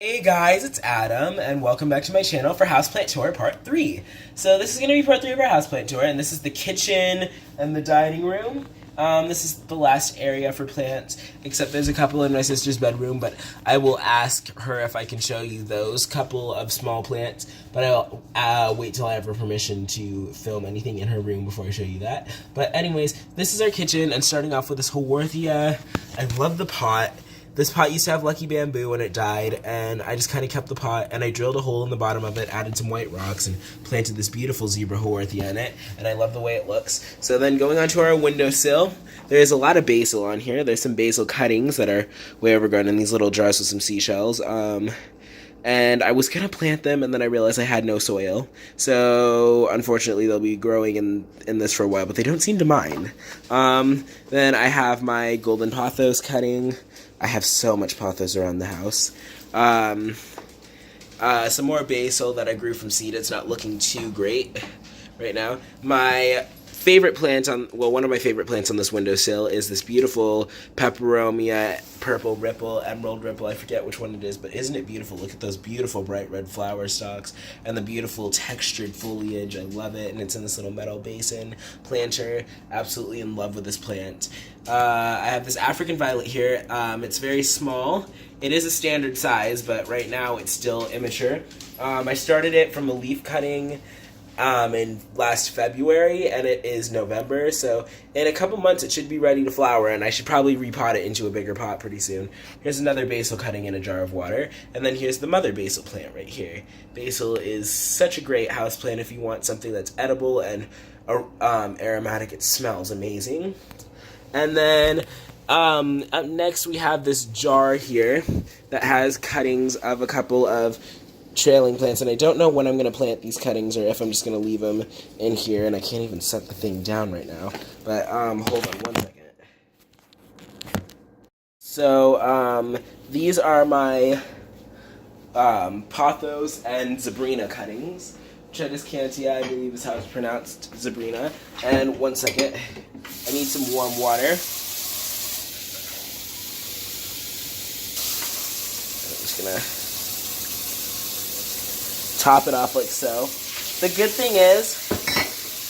Hey guys, it's Adam, and welcome back to my channel for Houseplant Tour Part 3. So this is going to be Part 3 of our Houseplant Tour, and this is the kitchen and the dining room. This is the last area for plants, except there's a couple in my sister's bedroom, but I will ask her if I can show you those couple of small plants, but I'll wait till I have her permission to film anything in her room before I show you that. But anyways, this is our kitchen, and starting off with this Haworthia. I love the pot. This pot used to have lucky bamboo when it died, and I just kind of kept the pot, and I drilled a hole in the bottom of it, added some white rocks, and planted this beautiful zebra Haworthia in it, and I love the way it looks. So then going on to our windowsill, there's a lot of basil on here. There's some basil cuttings that are way overgrown in these little jars with some seashells. And I was going to plant them, and then I realized I had no soil. So, unfortunately, they'll be growing in this for a while, but they don't seem to mind. Then I have my golden pothos cutting. I have so much pothos around the house. Some more basil that I grew from seed. It's not looking too great right now. My favorite plant one of my favorite plants on this windowsill is this beautiful peperomia, purple ripple, emerald ripple. I forget which one it is, but isn't it beautiful? Look at those beautiful bright red flower stalks and the beautiful textured foliage. I love it, and it's in this little metal basin planter. Absolutely in love with this plant. I have this African violet here. It's very small. It is a standard size, but right now it's still immature. I started it from a leaf cutting in last February, and it is November, so in a couple months it should be ready to flower, and I should probably repot it into a bigger pot pretty soon. Here's another basil cutting in a jar of water, and then here's the mother basil plant right here. Basil is such a great house plant if you want something that's edible and aromatic. It smells amazing. And then up next we have this jar here that has cuttings of a couple of trailing plants, and I don't know when I'm going to plant these cuttings or if I'm just going to leave them in here, and I can't even set the thing down right now, but hold on one second. So these are my pothos and zebrina cuttings, which I just can't see. I believe is how it's pronounced, zebrina. And one second, I need some warm water. I'm just going to top it off like so. The good thing is,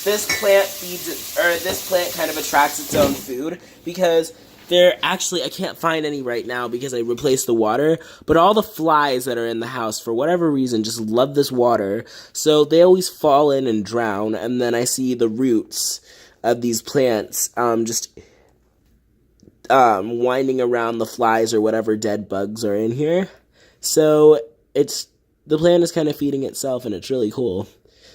this plant kind of attracts its own food, because I can't find any right now because I replaced the water, but all the flies that are in the house, for whatever reason, just love this water, so they always fall in and drown, and then I see the roots of these plants just winding around the flies or whatever dead bugs are in here. So the plant is kind of feeding itself, and it's really cool.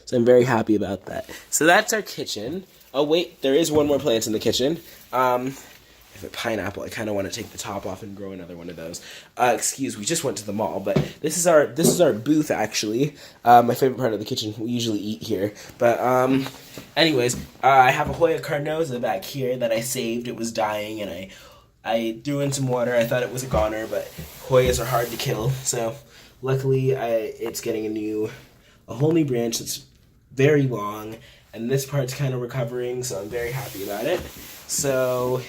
So I'm very happy about that. So that's our kitchen. Oh wait, there is one more plant in the kitchen. I have a pineapple. I kind of want to take the top off and grow another one of those. We just went to the mall, but this is our booth actually. My favorite part of the kitchen. We usually eat here, but anyways, I have a Hoya carnosa back here that I saved. It was dying, and I threw in some water. I thought it was a goner, but Hoyas are hard to kill, so luckily it's getting a whole new branch that's very long, and this part's kind of recovering, so I'm very happy about it. So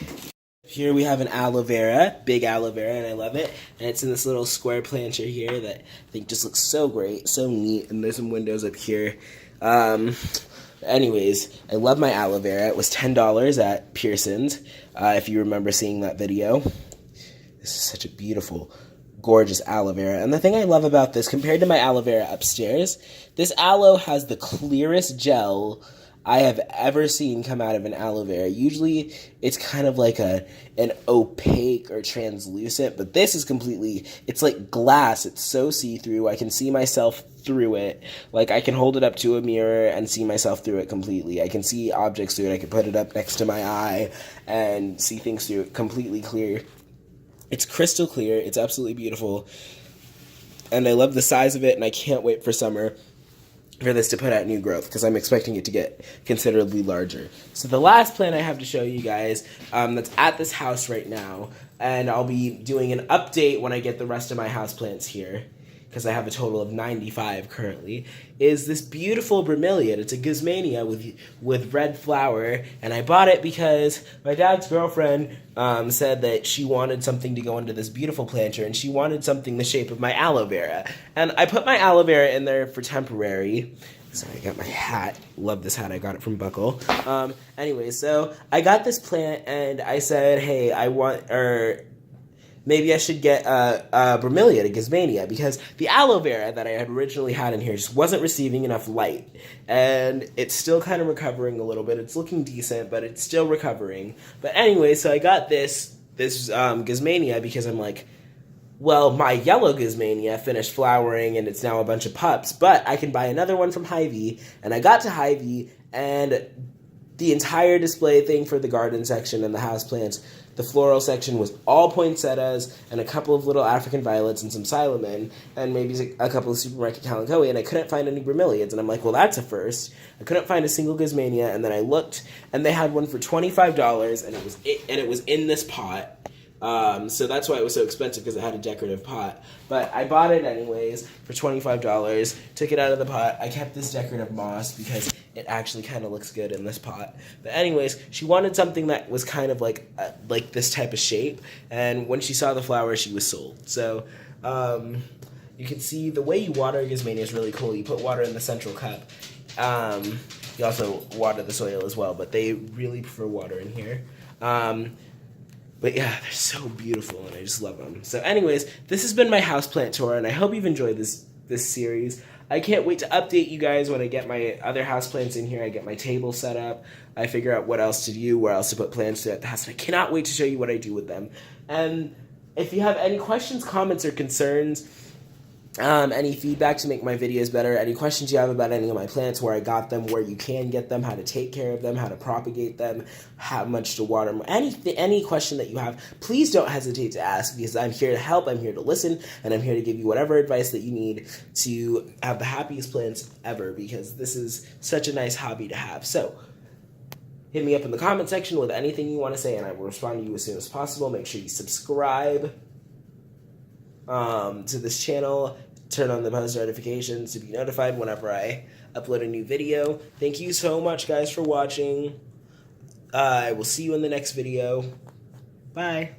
here we have an aloe vera, big aloe vera, and I love it. And it's in this little square planter here that I think just looks so great, so neat. And there's some windows up here. Anyways, I love my aloe vera. It was $10 at Pearson's, if you remember seeing that video. This is such a beautiful, gorgeous aloe vera. And the thing I love about this, compared to my aloe vera upstairs, this aloe has the clearest gel I have ever seen come out of an aloe vera. Usually it's kind of like an opaque or translucent, but this is it's like glass. It's so see-through. I can see myself through it. Like, I can hold it up to a mirror and see myself through it completely. I can see objects through it. I can put it up next to my eye and see things through it completely clear. It's crystal clear. It's absolutely beautiful. And I love the size of it, and I can't wait for summer for this to put out new growth, because I'm expecting it to get considerably larger. So the last plant I have to show you guys that's at this house right now, and I'll be doing an update when I get the rest of my houseplants here, because I have a total of 95 currently, is this beautiful bromeliad. It's a gizmania with red flower, and I bought it because my dad's girlfriend said that she wanted something to go into this beautiful planter, and she wanted something the shape of my aloe vera. And I put my aloe vera in there for temporary. Sorry, I got my hat. Love this hat. I got it from Buckle. Anyway, so I got this plant, and I said, hey, maybe I should get a bromeliad, a gizmania, because the aloe vera that I had originally had in here just wasn't receiving enough light. And it's still kind of recovering a little bit. It's looking decent, but it's still recovering. But anyway, so I got this gizmania because I'm like, well, my yellow gizmania finished flowering and it's now a bunch of pups, but I can buy another one from Hy-Vee. And I got to Hy-Vee, and the entire display thing for the garden section and the houseplants, the floral section, was all poinsettias and a couple of little African violets and some silamen and maybe a couple of supermarket kalanchoe, and I couldn't find any bromeliads. And I'm like, well, that's a first. I couldn't find a single gizmania, and then I looked, and they had one for $25, and it was in this pot. So that's why it was so expensive, because it had a decorative pot. But I bought it anyways for $25, took it out of the pot. I kept this decorative moss because it actually kind of looks good in this pot. But anyways, she wanted something that was kind of like this type of shape, and when she saw the flower, she was sold. So you can see the way you water a gizmania is really cool. You put water in the central cup. You also water the soil as well, but they really prefer water in here. But yeah, they're so beautiful, and I just love them. So anyways, this has been my houseplant tour, and I hope you've enjoyed this series. I can't wait to update you guys when I get my other houseplants in here. I get my table set up. I figure out what else to do, where else to put plants at the house. And I cannot wait to show you what I do with them. And if you have any questions, comments, or concerns, any feedback to make my videos better, any questions you have about any of my plants, where I got them, where you can get them, how to take care of them, how to propagate them, how much to water them, any question that you have, please don't hesitate to ask, because I'm here to help, I'm here to listen, and I'm here to give you whatever advice that you need to have the happiest plants ever, because this is such a nice hobby to have. So hit me up in the comment section with anything you want to say, and I will respond to you as soon as possible. Make sure you subscribe to this channel, turn on the post notifications to be notified whenever I upload a new video. Thank you so much, guys, for watching. I will see you in the next video. Bye.